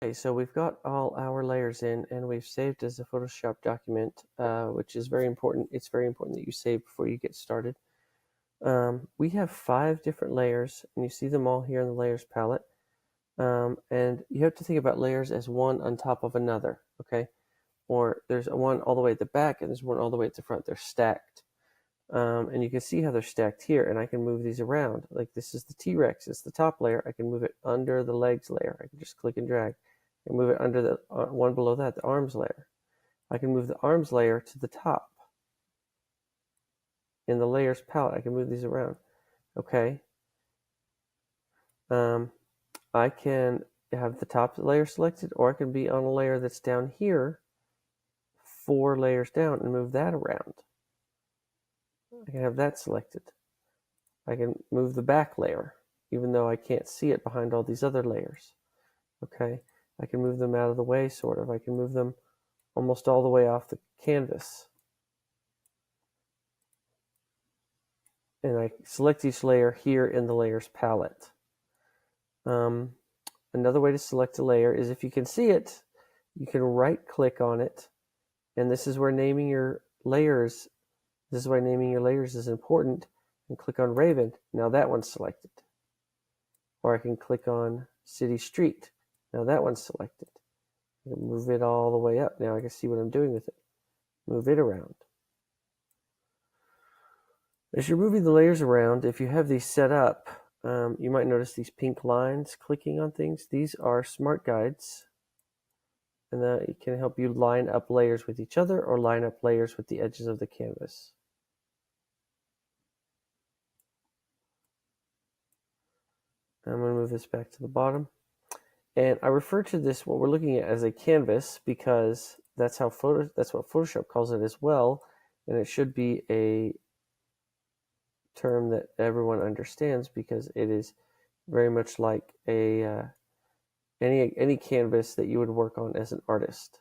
Okay, so we've got all our layers in and we've saved as a Photoshop document, which is very important. It's very important that you save before you get started. We have 5 different layers, and you see them all here in the layers palette. And you have to think about layers as one on top of another, okay? Or there's one all the way at the back and there's one all the way at the front. They're stacked. And you can see how they're stacked here, and I can move these around. Like this is the T-Rex, it's the top layer. I can move it under the legs layer. I can just click and drag. I can move it under the one below that, the arms layer. I can move the arms layer to the top. In the layers palette, I can move these around. Okay. I can have the top layer selected, or I can be on a layer that's down here, 4 layers down, and move that around. I can have that selected. I can move the back layer, even though I can't see it behind all these other layers. Okay, I can move them out of the way, sort of. I can move them almost all the way off the canvas. And I select each layer here in the layers palette. Another way to select a layer is, if you can see it, you can right click on it, and this is where naming your layers, this is why naming your layers is important, and click on Raven. Now that one's selected. Or I can click on City Street. Now that one's selected. I can move it all the way up. Now I can see what I'm doing with it. Move it around. As you're moving the layers around, if you have these set up, you might notice these pink lines clicking on things. These are smart guides, and it can help you line up layers with each other or line up layers with the edges of the canvas. I'm going to move this back to the bottom. And I refer to this, what we're looking at, as a canvas, because that's what Photoshop calls it as well, and it should be a term that everyone understands, because it is very much like any canvas that you would work on as an artist.